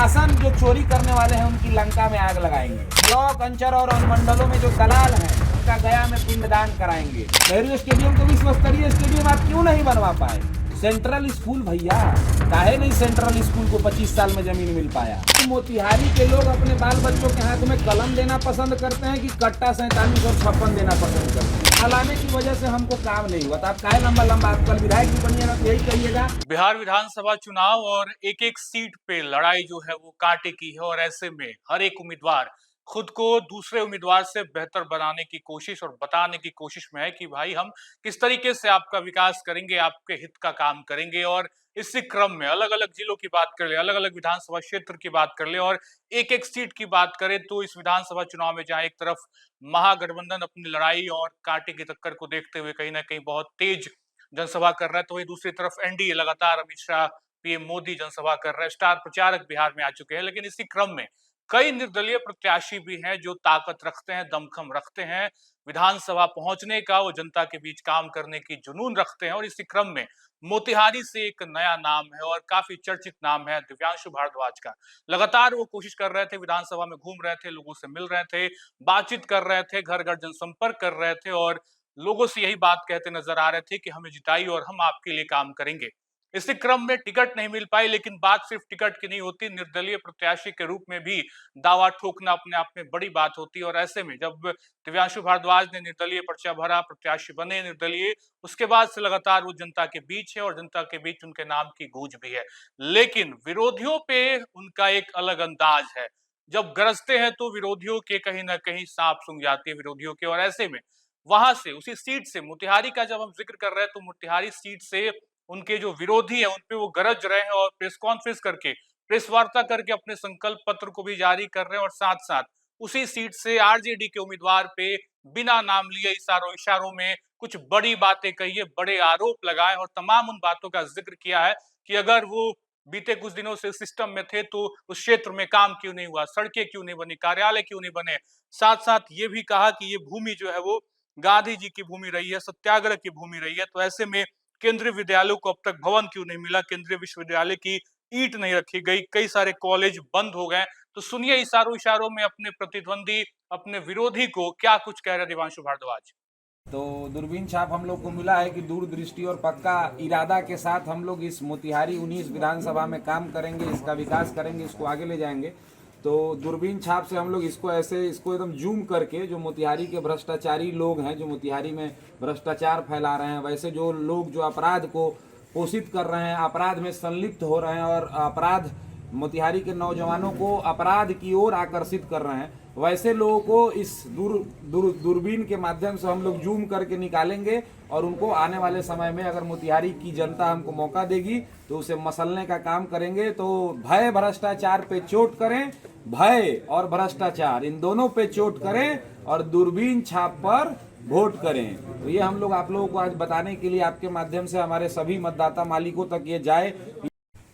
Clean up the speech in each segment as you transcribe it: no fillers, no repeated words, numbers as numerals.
Ration जो चोरी करने वाले हैं उनकी लंका में आग लगाएंगे। ब्लॉक, अंचल और अनुमंडलों में जो दलाल हैं उनका गया में पिंडदान कराएंगे। नेहरू स्टेडियम को विश्व स्तरीय स्टेडियम आप क्यों नहीं बनवा पाए? सेंट्रल स्कूल भैया, काहे नहीं सेंट्रल स्कूल को 25 साल में जमीन मिल पाया? मोतिहारी के लोग अपने बाल बच्चों के हाथ में कलम देना पसंद करते हैं कि कट्टा 47 और 56 देना पसंद करते हैं? हलाने की वजह से हमको काम नहीं हुआ। तो आप काहे लंबा लंबा आप कल विधायक भी बनिएगा तो यही कहिएगा। बिहार विधानसभा चुनाव और एक एक सीट पे लड़ाई जो है वो कांटे की है और ऐसे में हर एक उम्मीदवार खुद को दूसरे उम्मीदवार से बेहतर बनाने की कोशिश और बताने की कोशिश में है कि भाई हम किस तरीके से आपका विकास करेंगे, आपके हित का काम करेंगे। और इसी क्रम में अलग अलग जिलों की बात कर ले, अलग अलग विधानसभा क्षेत्र की बात कर ले और एक एक सीट की बात करें तो इस विधानसभा चुनाव में जहां एक तरफ महागठबंधन अपनी लड़ाई और कांटे की टक्कर को देखते हुए कहीं ना कहीं बहुत तेज जनसभा कर रहा है, तो वही दूसरी तरफ एनडीए लगातार अमित शाह, पीएम मोदी जनसभा कर रहे हैं, स्टार प्रचारक बिहार में आ चुके हैं। लेकिन इसी क्रम में कई निर्दलीय प्रत्याशी भी हैं जो ताकत रखते हैं, दमखम रखते हैं विधानसभा पहुंचने का, वो जनता के बीच काम करने की जुनून रखते हैं। और इसी क्रम में मोतिहारी से एक नया नाम है और काफी चर्चित नाम है दिव्यांशु भारद्वाज का। लगातार वो कोशिश कर रहे थे, विधानसभा में घूम रहे थे, लोगों से मिल रहे थे, बातचीत कर रहे थे, घर घर जनसंपर्क कर रहे थे और लोगों से यही बात कहते नजर आ रहे थे कि हमें जिताइए और हम आपके लिए काम करेंगे। इसी क्रम में टिकट नहीं मिल पाई, लेकिन बात सिर्फ टिकट की नहीं होती, निर्दलीय प्रत्याशी के रूप में भी दावा ठोकना अपने आप में बड़ी बात होती है। और ऐसे में जब दिव्यांशु भारद्वाज ने निर्दलीय पर्चा भरा, प्रत्याशी बने निर्दलीय, उसके बाद से लगातार वो जनता के बीच है और जनता के बीच उनके नाम की गूंज भी है। लेकिन विरोधियों पे उनका एक अलग अंदाज है, जब गरजते हैं तो विरोधियों के कहीं ना कहीं सांप सूंघ जाती है विरोधियों के। और ऐसे में वहां से, उसी सीट से, मोतिहारी का जब हम जिक्र कर रहे हैं तो मोतिहारी सीट से उनके जो विरोधी हैं उन पे वो गरज रहे हैं और प्रेस कॉन्फ्रेंस करके, प्रेस वार्ता करके अपने संकल्प पत्र को भी जारी कर रहे हैं। और साथ साथ उसी सीट से आरजेडी के उम्मीदवार पे बिना नाम लिए इशारों इशारों में कुछ बड़ी बातें कही है, बड़े आरोप लगाए और तमाम उन बातों का जिक्र किया है कि अगर वो बीते कुछ दिनों से सिस्टम में थे तो उस क्षेत्र में काम क्यों नहीं हुआ, सड़कें क्यों नहीं बनी, कार्यालय क्यों नहीं बने। साथ साथ ये भी कहा कि ये भूमि जो है वो गांधी जी की भूमि रही है, सत्याग्रह की भूमि रही है, तो ऐसे में केंद्रीय विद्यालयों को अब तक भवन क्यों नहीं मिला, केंद्रीय विश्वविद्यालय की ईंट नहीं रखी गई, कई सारे कॉलेज बंद हो गए। तो सुनिए इशारों इशारों में अपने प्रतिद्वंदी, अपने विरोधी को क्या कुछ कह रहे दिव्यांशु भारद्वाज। तो दूरबीन छाप हम लोग को मिला है कि दूरदृष्टि और पक्का इरादा के साथ हम लोग इस मोतिहारी 19 विधानसभा में काम करेंगे, इसका विकास करेंगे, इसको आगे ले जाएंगे। तो दूरबीन छाप से हम लोग इसको एकदम जूम करके, जो मोतिहारी के भ्रष्टाचारी लोग हैं, जो मोतिहारी में भ्रष्टाचार फैला रहे हैं, वैसे जो लोग जो अपराध को पोषित कर रहे हैं, अपराध में संलिप्त हो रहे हैं और अपराध, मोतिहारी के नौजवानों को अपराध की ओर आकर्षित कर रहे हैं, वैसे लोगों को इस दूरबीन के माध्यम से हम लोग जूम करके निकालेंगे और उनको आने वाले समय में अगर मोतिहारी की जनता हमको मौका देगी तो उसे मसलने का काम करेंगे। तो भय भ्रष्टाचार पे चोट करें, भय और भ्रष्टाचार इन दोनों पे चोट करें और दूरबीन छाप पर वोट करें। तो ये हम लोग आप लोगों को आज बताने के लिए आपके माध्यम से हमारे सभी मतदाता मालिकों तक ये जाए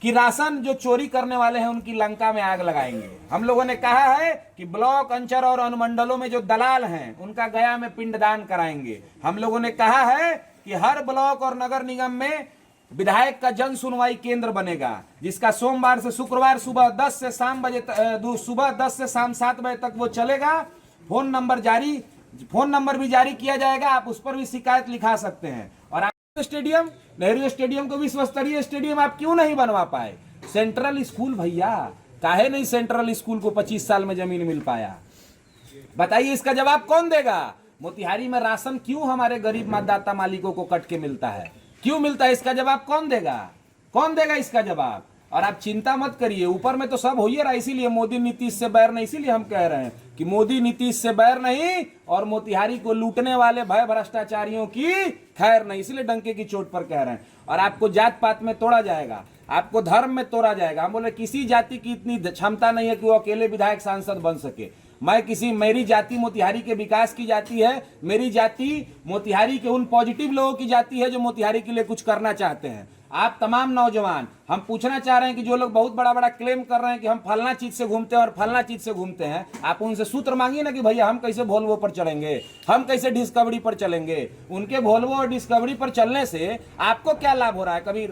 कि राशन जो चोरी करने वाले हैं उनकी लंका में आग लगाएंगे। हम लोगों ने कहा है कि ब्लॉक, अंचल और अनुमंडलों में जो दलाल हैं उनका गया में पिंडदान कराएंगे। हम लोगों ने कहा है कि हर ब्लॉक और नगर निगम में विधायक का जन सुनवाई केंद्र बनेगा, जिसका सोमवार से शुक्रवार सुबह 10 से शाम 7 बजे तक वो चलेगा। फोन नंबर भी जारी किया जाएगा, आप उस पर भी शिकायत लिखा सकते हैं। और स्टेडियम, नेहरू स्टेडियम को विश्व स्तरीय स्टेडियम आप क्यों नहीं बनवा पाए? सेंट्रल स्कूल भैया, काहे नहीं सेंट्रल स्कूल को 25 साल में जमीन मिल पाया? बताइए, इसका जवाब कौन देगा? मोतिहारी में राशन क्यों हमारे गरीब मतदाता मालिकों को कट के मिलता है, क्यों मिलता है? इसका जवाब कौन देगा? कौन देगा इसका जवाब? और आप चिंता मत करिए, ऊपर में तो सब हो ही रहा है, इसीलिए मोदी नीतीश से बैर नहीं, इसीलिए हम कह रहे हैं कि मोदी नीतीश से बैर नहीं और मोतिहारी को लूटने वाले भय भ्रष्टाचारियों की खैर नहीं, इसलिए डंके की चोट पर कह रहे हैं। और आपको जात पात में तोड़ा जाएगा, आपको धर्म में तोड़ा जाएगा। हम बोले किसी जाति की इतनी क्षमता नहीं है कि वो अकेले विधायक सांसद बन सके। मेरी जाति मोतिहारी के विकास की जाति है, मेरी जाति मोतिहारी के उन पॉजिटिव लोगों की जाति है जो मोतिहारी के लिए कुछ करना चाहते हैं। आप तमाम नौजवान, हम पूछना चाह रहे हैं कि जो लोग बहुत बड़ा बड़ा क्लेम कर रहे हैं कि हम फलना चीज से घूमते हैं और फलना चीज से घूमते हैं, आप उनसे सूत्र मांगिए ना कि भैया हम कैसे वोल्वो पर चलेंगे, हम कैसे डिस्कवरी पर चलेंगे। उनके वोल्वो और डिस्कवरी पर चलने से आपको क्या लाभ हो रहा है? कभी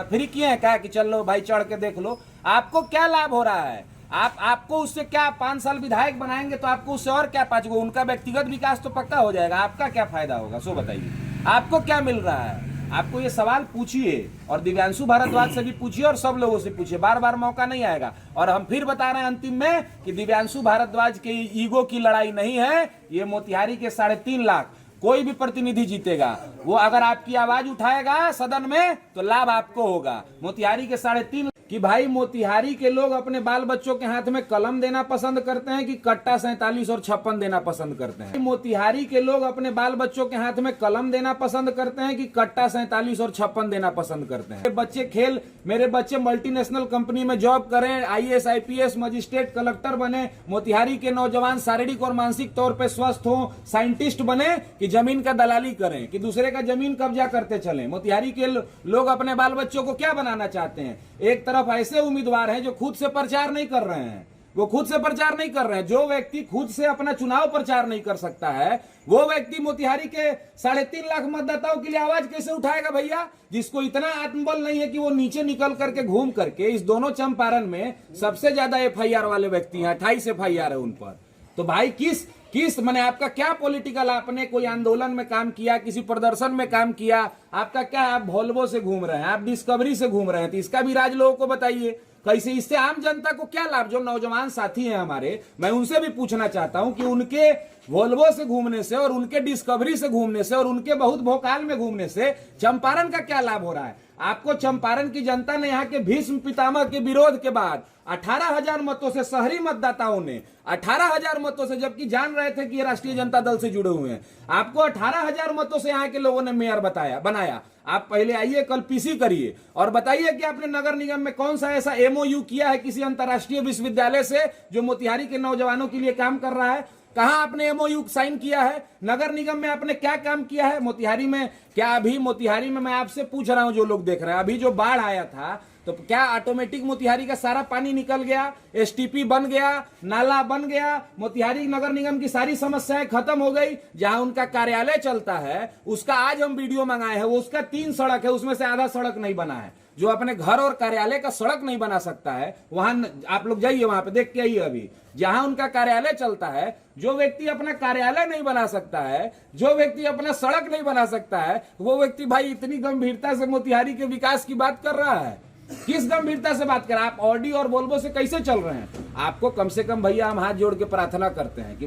फ्री किए हैं क्या कि चल लो भाई चढ़ के देख लो? आपको क्या लाभ हो रहा है? आपको उससे क्या 5 साल विधायक बनाएंगे तो आपको उससे और क्या 5 गो, उनका व्यक्तिगत विकास तो पक्का हो जाएगा, आपका क्या फायदा होगा? सो बताइए आपको क्या मिल रहा है? आपको ये सवाल पूछिए और दिव्यांशु भारद्वाज से भी पूछिए और सब लोगों से पूछिए, बार बार मौका नहीं आएगा। और हम फिर बता रहे हैं अंतिम में कि दिव्यांशु भारद्वाज के ईगो की लड़ाई नहीं है, ये मोतिहारी के 3.5 लाख कोई भी प्रतिनिधि जीतेगा, वो अगर आपकी आवाज उठाएगा सदन में तो लाभ आपको होगा। मोतिहारी के 3.5 कि भाई मोतिहारी के लोग अपने बाल बच्चों के हाथ में कलम देना पसंद करते हैं कि कट्टा 47 और 56 देना पसंद करते हैं? मोतिहारी के लोग अपने बाल बच्चों के हाथ में कलम देना पसंद करते हैं कि कट्टा 47 और 56 देना पसंद करते हैं? मेरे बच्चे मल्टीनेशनल कंपनी में जॉब करें, IAS IPS मजिस्ट्रेट कलेक्टर बने, मोतिहारी के नौजवान शारीरिक और मानसिक तौर पर स्वस्थ हों, साइंटिस्ट बने, कि जमीन का दलाली करें, कि दूसरे का जमीन कब्जा करते चलें? मोतिहारी के लोग अपने बाल बच्चों को क्या बनाना चाहते हैं? एक तरफ ऐसे उम्मीदवार हैं जो खुद से प्रचार नहीं कर रहे हैं, वो खुद से प्रचार नहीं कर रहे हैं। जो व्यक्ति खुद से अपना चुनाव प्रचार नहीं कर सकता है, वो व्यक्ति मोतिहारी के 3.5 लाख मतदाताओं के लिए आवाज कैसे उठाएगा भैया? जिसको इतना आत्मबल नहीं है कि वो नीचे निकल करके घूम करके, इस दोनों चंपारण में सबसे ज्यादा FIR वाले व्यक्ति हैं, 28 FIR है उन पर। तो भाई किस मैंने आपका क्या पॉलिटिकल, आपने कोई आंदोलन में काम किया, किसी प्रदर्शन में काम किया, आपका क्या? आप वोल्वो से घूम रहे हैं, आप डिस्कवरी से घूम रहे हैं, तो इसका भी राज लोगों को बताइए कैसे, इससे आम जनता को क्या लाभ? जो नौजवान साथी हैं हमारे, मैं उनसे भी पूछना चाहता हूं कि उनके वोल्वो से घूमने से और उनके डिस्कवरी से घूमने से और उनके बहुत भोकाल में घूमने से चंपारण का क्या लाभ हो रहा है? आपको चंपारण की जनता ने यहाँ के भीष्म पितामह के विरोध के बाद 18,000 मतों से, शहरी मतदाताओं ने 18,000 मतों से, जबकि जान रहे थे कि ये राष्ट्रीय जनता दल से जुड़े हुए हैं, आपको 18,000 मतों से यहाँ के लोगों ने मेयर बनाया। आप पहले आइए, कल PC करिए और बताइए कि आपने नगर निगम में कौन सा ऐसा MOU किया है किसी अंतर्राष्ट्रीय विश्वविद्यालय से जो मोतिहारी के नौजवानों के लिए काम कर रहा है? कहां आपने MOU साइन किया है? नगर निगम में आपने क्या काम किया है मोतिहारी में? क्या अभी मोतिहारी में, मैं आपसे पूछ रहा हूं जो लोग देख रहे हैं, अभी जो बाढ़ आया था तो क्या ऑटोमेटिक मोतिहारी का सारा पानी निकल गया? STP बन गया, नाला बन गया, मोतिहारी नगर निगम की सारी समस्याएं खत्म हो गई? जहां उनका कार्यालय चलता है उसका आज हम वीडियो मंगाए हैं, वो उसका 3 सड़क है, उसमें से आधा सड़क नहीं बना है। जो अपने घर और कार्यालय का सड़क नहीं बना सकता है, वहां आप लोग जाइए, वहां पे देख के आइए। अभी जहां उनका कार्यालय चलता है, जो व्यक्ति अपना कार्यालय नहीं बना सकता है, जो व्यक्ति अपना सड़क नहीं बना सकता है, वो व्यक्ति भाई इतनी गंभीरता से मोतिहारी के विकास की बात कर रहा है? किस गंभीरता से बात कर रहे हैं? आप ऑडी और वोल्वो से कैसे चल रहे हैं? आपको कम से कम भैया हम हाथ जोड़ के प्रार्थना करते हैं कि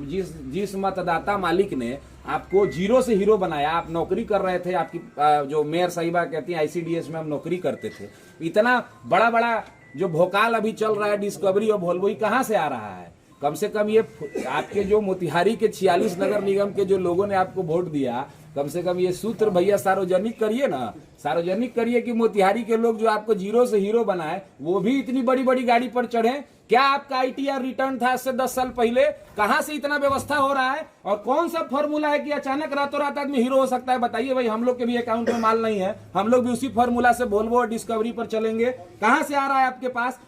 जिस मतदाता मालिक ने आपको 0 से हीरो बनाया, आप नौकरी कर रहे थे, आपकी जो मेयर साहिबा कहती हैं ICDS में हम नौकरी करते थे, इतना बड़ा बड़ा जो भोकाल अभी चल रहा है डिस्कवरी और वोल्वो, कहां से आ रहा है? कम से कम ये आपके जो मोतिहारी के 46 नगर निगम के जो लोगों ने आपको वोट दिया, कम से कम ये सूत्र भैया सार्वजनिक करिए ना, सार्वजनिक करिए कि मोतिहारी के लोग जो आपको 0 से हीरो बनाए, वो भी इतनी बड़ी बड़ी गाड़ी पर चढ़े। क्या आपका ITR रिटर्न था आज से 10 साल पहले? कहां से इतना व्यवस्था हो रहा है? और कौन सा फॉर्मूला है कि अचानक रातों रात आदमी हीरो हो सकता है? बताइए भाई, हम लोग के भी अकाउंट में माल नहीं है, हम लोग भी उसी फॉर्मूला से वोल्वो और डिस्कवरी पर चलेंगे? कहां से आ रहा है आपके पास?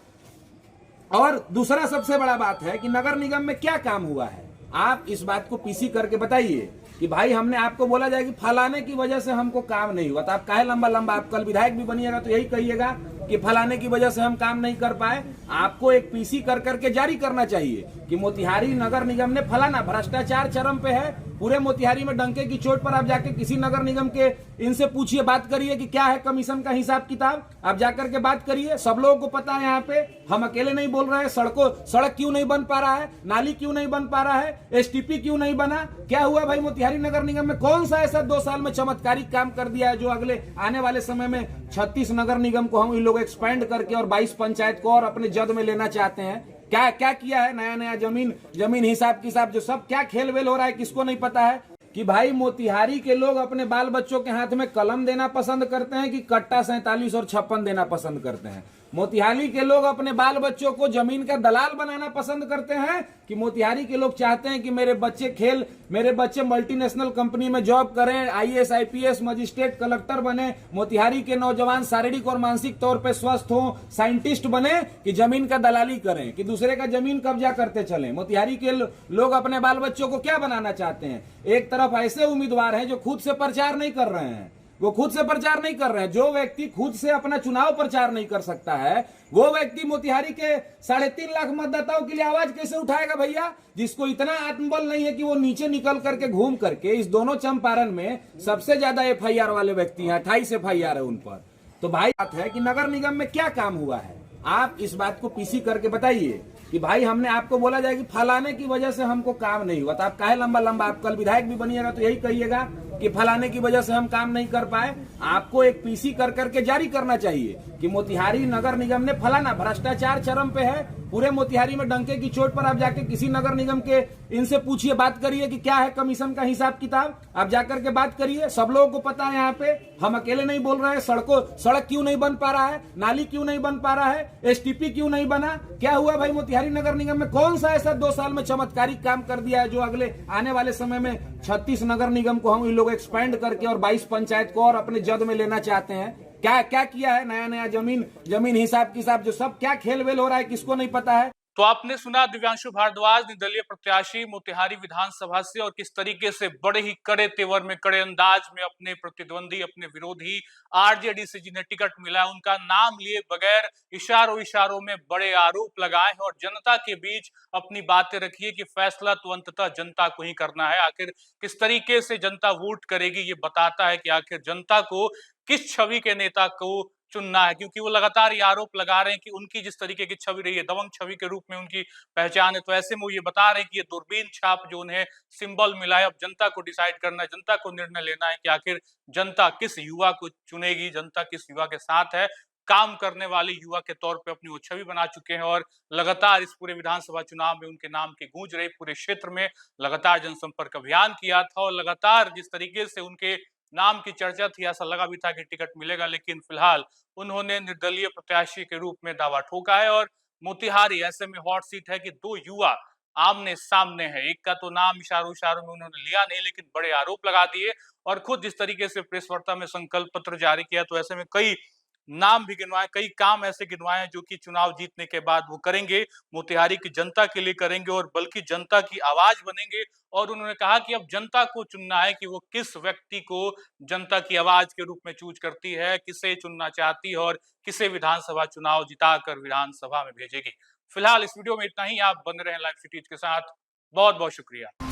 और दूसरा सबसे बड़ा बात है कि नगर निगम में क्या काम हुआ है? आप इस बात को PC करके बताइए कि भाई हमने आपको बोला जाए कि फलाने की वजह से हमको काम नहीं हुआ, तो आप काहे लंबा लंबा, आप कल विधायक भी बनिएगा तो यही कहिएगा कि फलाने की वजह से हम काम नहीं कर पाए। आपको एक PC कर करके जारी करना चाहिए कि मोतिहारी नगर निगम ने फलाना, भ्रष्टाचार चरम पे है पूरे मोतिहारी में, डंके की चोट पर आप जाके किसी नगर निगम के इनसे पूछिए, बात करिए कि क्या है कमीशन का हिसाब किताब, आप जाकर के बात करिए। सब लोगों को पता है, यहाँ पे हम अकेले नहीं बोल रहे हैं। सड़क क्यों नहीं बन पा रहा है? नाली क्यों नहीं बन पा रहा है? STP क्यों नहीं बना? क्या हुआ भाई मोतिहारी नगर निगम में? कौन सा ऐसा 2 साल में चमत्कारिक काम कर दिया है जो अगले आने वाले समय में 36 नगर निगम को हम इन लोग एक्सपेंड करके और 22 पंचायत को और अपने जद में लेना चाहते हैं? क्या क्या किया है? नया नया जमीन हिसाब किताब जो सब क्या खेल वेल हो रहा है, किसको नहीं पता है? कि भाई मोतिहारी के लोग अपने बाल बच्चों के हाथ में कलम देना पसंद करते हैं कि कट्टा 47 और 56 देना पसंद करते हैं? मोतिहारी के लोग अपने बाल बच्चों को जमीन का दलाल बनाना पसंद करते हैं कि मोतिहारी के लोग चाहते हैं कि मेरे बच्चे मल्टीनेशनल कंपनी में जॉब करें, IAS IPS मजिस्ट्रेट कलेक्टर बने, मोतिहारी के नौजवान शारीरिक और मानसिक तौर पर स्वस्थ हों, साइंटिस्ट बने, कि जमीन का दलाली करें, कि दूसरे का जमीन कब्जा करते चलें? मोतिहारी के लोग अपने बाल बच्चों को क्या बनाना चाहते हैं? एक तरफ ऐसे उम्मीदवार हैं जो खुद से प्रचार नहीं कर रहे हैं, वो खुद से प्रचार नहीं कर रहे हैं। जो व्यक्ति खुद से अपना चुनाव प्रचार नहीं कर सकता है, वो व्यक्ति मोतिहारी के 3.5 लाख मतदाताओं के लिए आवाज कैसे उठाएगा भैया? जिसको इतना आत्मबल नहीं है कि वो नीचे निकल करके घूम करके इस दोनों चंपारण में सबसे ज्यादा FIR वाले व्यक्ति हैं, 28 FIR है उन पर। तो भाई बात है कि नगर निगम में क्या काम हुआ है, आप इस बात को पीसी करके बताइए कि भाई हमने आपको बोला जाए कि फलाने की वजह से हमको काम नहीं हुआ, तो आप काहे लंबा लंबा, आप कल विधायक भी बनिएगा तो यही कहिएगा कि फलाने की वजह से हम काम नहीं कर पाए। आपको एक पीसी कर करके जारी करना चाहिए कि मोतिहारी नगर निगम ने फलाना, भ्रष्टाचार चरम पे है पूरे मोतिहारी में, डंके की चोट पर आप जाके किसी नगर निगम के इनसे पूछिए, बात करिए कि क्या है कमीशन का हिसाब किताब, आप जाकर के बात करिए। सब लोगों को पता है यहाँ पे, हम अकेले नहीं बोल रहे हैं। सड़क क्यों नहीं बन पा रहा है, नाली क्यों नहीं बन पा रहा है, STP क्यों नहीं बना, क्या हुआ भाई मोतिहारी नगर निगम में? कौन सा ऐसा 2 साल में चमत्कारिक काम कर दिया है जो अगले आने वाले समय में 36 नगर निगम को हम इन लोग एक्सपेंड करके और 22 पंचायत को और अपने जद में लेना चाहते हैं? क्या क्या किया है? नया नया जमीन हिसाब किताब जो सब क्या खेल वेल हो रहा है, किसको नहीं पता है? तो आपने सुना दिव्यांशु भारद्वाज, निर्दलीय प्रत्याशी मोतिहारी विधानसभा से, और किस तरीके से बड़े ही कड़े तेवर में, कड़े अंदाज में अपने प्रतिद्वंदी, अपने विरोधी आरजेडी से जिन्हें टिकट मिला है उनका नाम लिए बगैर इशारों में बड़े आरोप लगाए हैं और जनता के बीच अपनी बातें रखी है कि फैसला तो अंततः जनता को ही करना है। आखिर किस तरीके से जनता वोट करेगी ये बताता है कि आखिर जनता को किस छवि के नेता को चुनना है, क्योंकि वो लगातार ये आरोप लगा रहे हैं कि उनकी जिस तरीके की छवि रही है, दबंग छवि के रूप में उनकी पहचान है, तो ऐसे में वो ये बता रहे हैं कि ये दूरबीन छाप जो उन्हें सिंबल मिला है, अब जनता को डिसाइड करना है, जनता को निर्णय लेना है कि आखिर जनता किस युवा को चुनेगी, जनता किस युवा के साथ है। काम करने वाले युवा के तौर पे अपनी वो छवि बना चुके हैं और लगातार इस पूरे विधानसभा चुनाव में उनके नाम की गूंज रही। पूरे क्षेत्र में लगातार जनसंपर्क अभियान किया था और लगातार जिस तरीके से उनके नाम की चर्चा थी, ऐसा लगा भी था कि टिकट मिलेगा, लेकिन फिलहाल उन्होंने निर्दलीय प्रत्याशी के रूप में दावा ठोका है। और मोतिहारी ऐसे में हॉट सीट है कि 2 युवा आमने सामने है। एक का तो नाम इशारों में उन्होंने लिया नहीं, लेकिन बड़े आरोप लगा दिए और खुद जिस तरीके से प्रेस वार्ता में संकल्प पत्र जारी किया, तो ऐसे में कई नाम भी गिनवाए, कई काम ऐसे गिनवाए हैं जो कि चुनाव जीतने के बाद वो करेंगे, मोतिहारी की जनता के लिए करेंगे और बल्कि जनता की आवाज बनेंगे। और उन्होंने कहा कि अब जनता को चुनना है कि वो किस व्यक्ति को जनता की आवाज के रूप में चूज करती है, किसे चुनना चाहती है और किसे विधानसभा चुनाव जिताकर विधानसभा में भेजेगी। फिलहाल इस वीडियो में इतना ही। आप बने रहें लाइव सिटीज के साथ। बहुत बहुत शुक्रिया।